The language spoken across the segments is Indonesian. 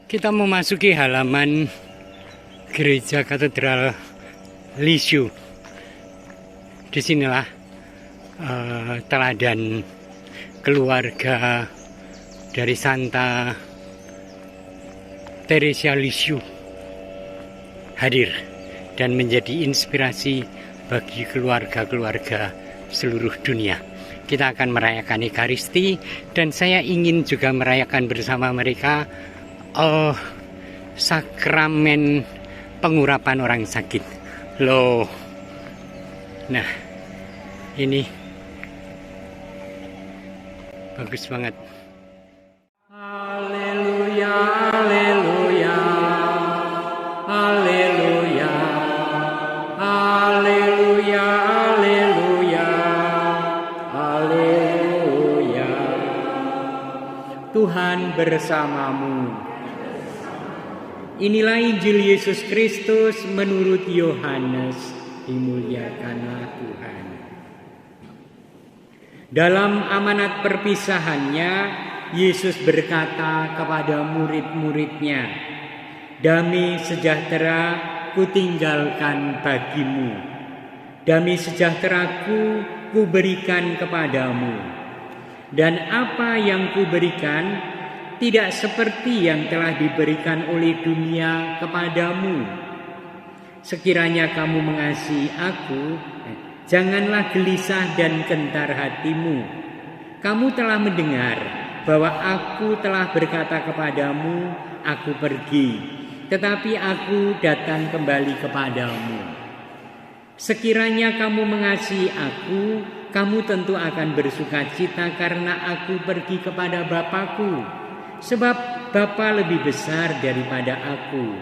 Kita memasuki halaman gereja katedral Lisieux. Disinilah teladan keluarga dari Santa Teresia Lisieux hadir dan menjadi inspirasi bagi keluarga-keluarga seluruh dunia. Kita akan merayakan Ekaristi dan saya ingin juga merayakan bersama mereka sakramen pengurapan orang sakit. Loh. Nah, ini bagus banget. Haleluya, haleluya. Haleluya. Haleluya, haleluya. Haleluya. Tuhan bersamamu. Inilah Injil Yesus Kristus menurut Yohanes. Dimuliakanlah Tuhan. Dalam amanat perpisahannya, Yesus berkata kepada murid-muridnya, "Damai sejahtera kutinggalkan bagimu. Damai sejahteraku kuberikan kepadamu. Dan apa yang kuberikan tidak seperti yang telah diberikan oleh dunia kepadamu. Sekiranya kamu mengasihi aku, janganlah gelisah dan gentar hatimu. Kamu telah mendengar bahwa aku telah berkata kepadamu, aku pergi, tetapi aku datang kembali kepadamu. Sekiranya kamu mengasihi aku, kamu tentu akan bersuka cita karena aku pergi kepada Bapa-Ku. Sebab Bapa lebih besar daripada aku.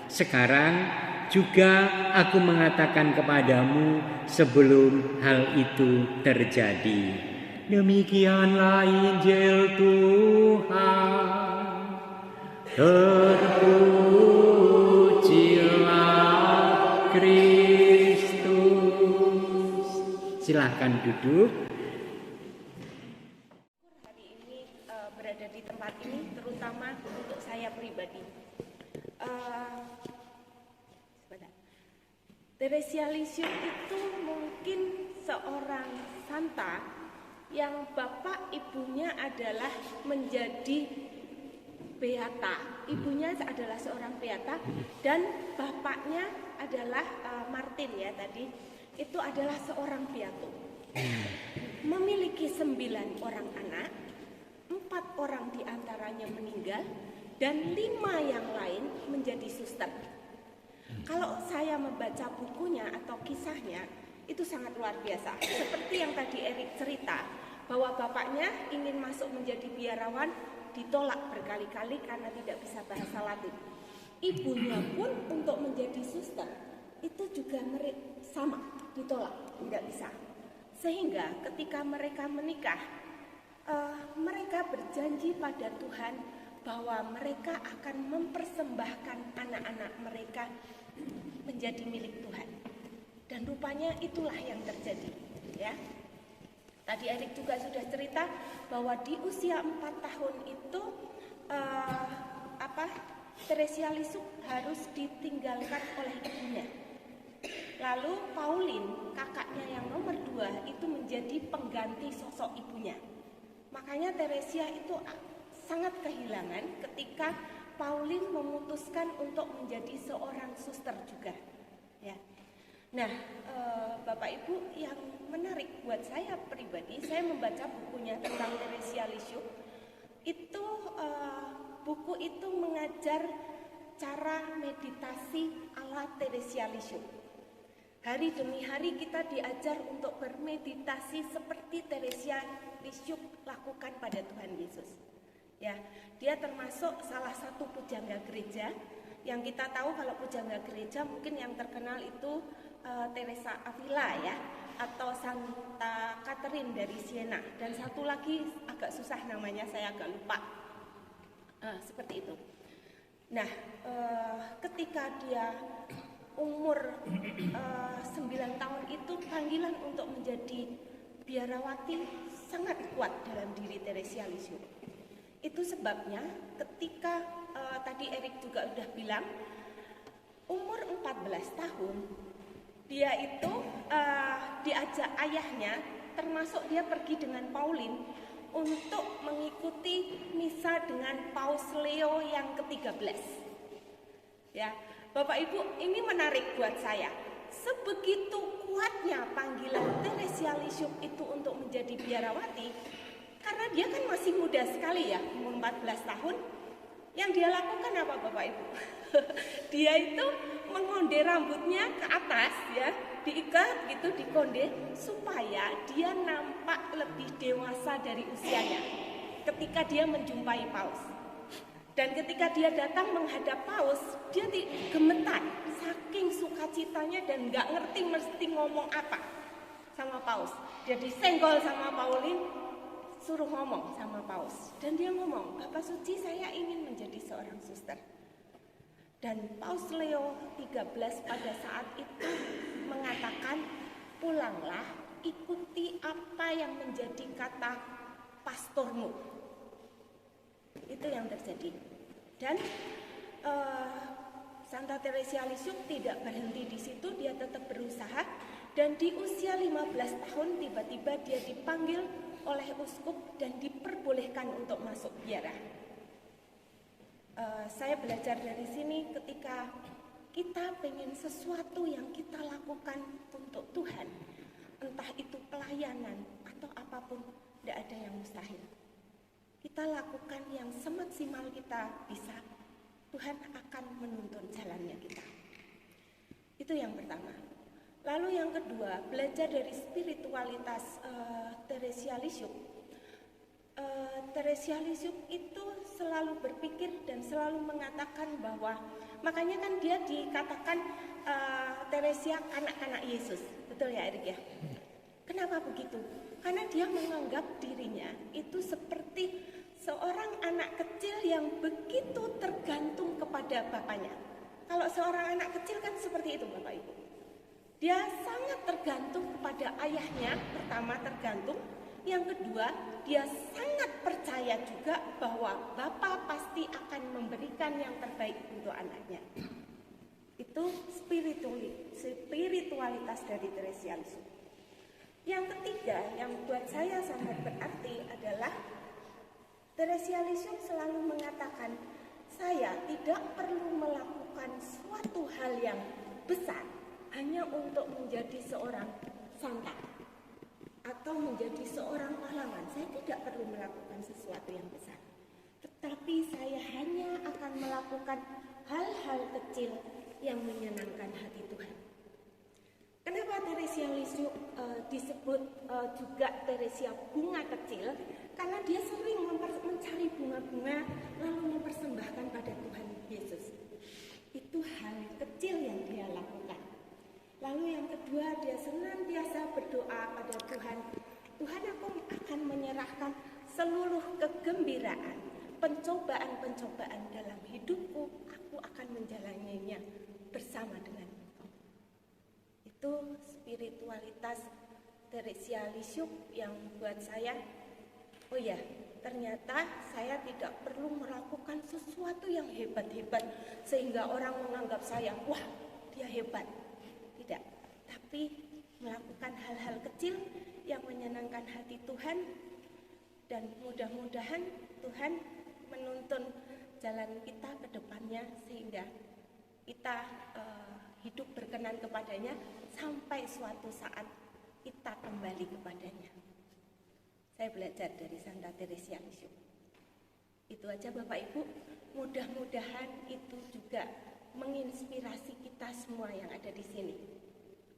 Sekarang juga aku mengatakan kepadamu sebelum hal itu terjadi." Demikianlah Injil Tuhan. Terpujilah Kristus. Silakan duduk. Berada di tempat ini terutama untuk saya pribadi. Teresia Lisieux itu mungkin seorang santa yang bapak ibunya adalah menjadi beata. Ibunya adalah seorang beata dan bapaknya adalah Martin ya tadi. Itu adalah seorang beato. Memiliki 9 orang anak. 4 orang diantaranya meninggal dan 5 yang lain menjadi suster. Kalau saya membaca bukunya atau kisahnya itu sangat luar biasa. Seperti yang tadi Erik cerita bahwa bapaknya ingin masuk menjadi biarawan ditolak berkali-kali karena tidak bisa bahasa Latin. Ibunya pun untuk menjadi suster itu juga sama ditolak, tidak bisa. Sehingga ketika mereka menikah mereka berjanji pada Tuhan bahwa mereka akan mempersembahkan anak-anak mereka menjadi milik Tuhan. Dan rupanya itulah yang terjadi, ya. Tadi Erik juga sudah cerita bahwa di usia 4 tahun itu Teresia Lisieux harus ditinggalkan oleh ibunya. Lalu Pauline, kakaknya yang nomor 2 itu menjadi pengganti sosok ibunya. Makanya Teresia itu sangat kehilangan ketika Pauline memutuskan untuk menjadi seorang suster juga. Ya. Nah, Bapak Ibu, yang menarik buat saya pribadi, saya membaca bukunya tentang Teresia Lisieux. Itu buku itu mengajar cara meditasi ala Teresia Lisieux. Hari demi hari kita diajar untuk bermeditasi seperti Teresia Lisieux lakukan pada Tuhan Yesus. Ya, dia termasuk salah satu pujangga gereja. Yang kita tahu kalau pujangga gereja mungkin yang terkenal itu Teresa Avila ya, atau Santa Catherine dari Siena. Dan satu lagi agak susah namanya, saya agak lupa. Seperti itu. Nah, ketika dia umur 9 tahun itu panggilan untuk menjadi biarawati sangat kuat dalam diri Teresia Lisieux. Itu sebabnya ketika tadi Erik juga udah bilang umur 14 tahun dia itu diajak ayahnya, termasuk dia pergi dengan Pauline untuk mengikuti misa dengan Paus Leo yang ke-13. Ya, Bapak Ibu, ini menarik buat saya. Sebegitu kuatnya panggilan Teresia Lisieux itu untuk menjadi biarawati, karena dia kan masih muda sekali ya, umur 14 tahun. Yang dia lakukan apa Bapak Ibu? Dia itu mengonde rambutnya ke atas ya, diikat gitu, dikonde supaya dia nampak lebih dewasa dari usianya ketika dia menjumpai paus. Dan ketika dia datang menghadap paus, dia gemetar saking sukacitanya dan nggak ngerti mesti ngomong apa sama paus. Dia disenggol sama Pauline, suruh ngomong sama paus. Dan dia ngomong, Bapak Suci, saya ingin menjadi seorang suster. Dan Paus Leo 13 pada saat itu mengatakan, pulanglah, ikuti apa yang menjadi kata pastormu. Itu yang terjadi. Dan Santa Teresia Lisieux tidak berhenti di situ, dia tetap berusaha. Dan di usia 15 tahun tiba-tiba dia dipanggil oleh uskup dan diperbolehkan untuk masuk biara. Saya belajar dari sini, ketika kita pengen sesuatu yang kita lakukan untuk Tuhan, entah itu pelayanan atau apapun, tidak ada yang mustahil. Kita lakukan yang semaksimal kita bisa, Tuhan akan menuntun jalannya kita. Itu yang pertama. Lalu yang kedua, belajar dari spiritualitas Teresia Lisieux. Teresia Lisieux itu selalu berpikir dan selalu mengatakan bahwa, makanya kan dia dikatakan Teresia kanak-kanak Yesus, betul ya Erik ya? Kenapa begitu? Karena dia menganggap dirinya itu seperti seorang anak kecil yang begitu tergantung kepada bapaknya. Kalau seorang anak kecil kan seperti itu Bapak Ibu. Dia sangat tergantung kepada ayahnya, pertama tergantung. Yang kedua, dia sangat percaya juga bahwa Bapa pasti akan memberikan yang terbaik untuk anaknya. Itu spiritualitas dari Teresia Lisieux. Yang ketiga, yang buat saya sangat berarti adalah Teresia Lisieux selalu mengatakan, saya tidak perlu melakukan suatu hal yang besar hanya untuk menjadi seorang santa atau menjadi seorang pahlawan. Saya tidak perlu melakukan sesuatu yang besar, tetapi saya hanya akan melakukan hal-hal kecil yang menyenangkan hati Tuhan. Kenapa Teresia Lisieux disebut juga Teresia bunga kecil? Karena dia sering mencari bunga-bunga lalu mempersembahkan pada Tuhan Yesus. Itu hal kecil yang dia lakukan. Lalu yang kedua, dia senantiasa berdoa pada Tuhan. Tuhan, aku akan menyerahkan seluruh kegembiraan, pencobaan-pencobaan dalam hidupku, aku akan menjalaninya bersama dengan Engkau. Itu spiritualitas Teresia Lisieux yang buat saya, oh ya, ternyata saya tidak perlu melakukan sesuatu yang hebat-hebat sehingga orang menganggap saya, wah, dia hebat. Tidak, tapi melakukan hal-hal kecil yang menyenangkan hati Tuhan, dan mudah-mudahan Tuhan menuntun jalan kita ke depannya sehingga kita hidup berkenan kepadanya sampai suatu saat kita kembali kepadanya. Saya belajar dari Santa Teresia Lisieux. Itu aja Bapak Ibu, mudah-mudahan itu juga menginspirasi kita semua yang ada di sini.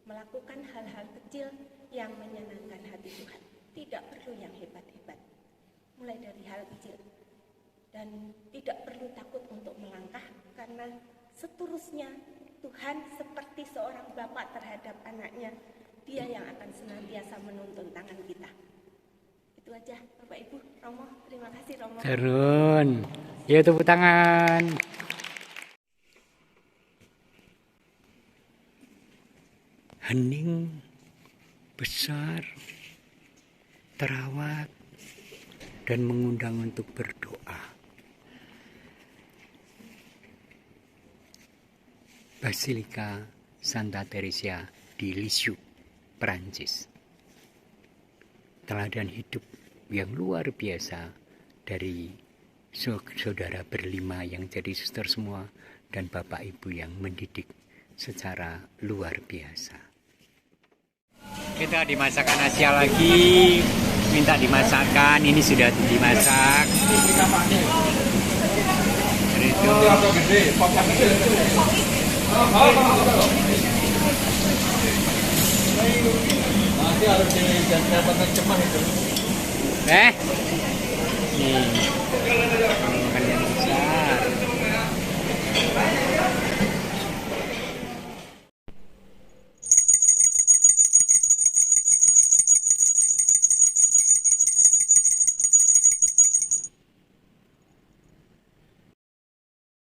Melakukan hal-hal kecil yang menyenangkan hati Tuhan. Tidak perlu yang hebat-hebat. Mulai dari hal kecil. Dan tidak perlu takut untuk melangkah, karena seterusnya Tuhan seperti seorang bapak terhadap anaknya. Dia yang akan senantiasa menuntun tangan kita. Itu aja Bapak Ibu. Romo, terima kasih Romo. Turun. Ya, tepuk tangan. Hening, besar, terawat, dan mengundang untuk berdoa. Basilika Santa Teresia di Lisieux, Prancis. Teladan hidup yang luar biasa dari saudara berlima yang jadi suster semua dan bapak ibu yang mendidik secara luar biasa. Kita dimasakkan Asia lagi, minta dimasakkan, ini sudah dimasak. Itu nanti harus didapatkan cemah itu. nih makan yang besar.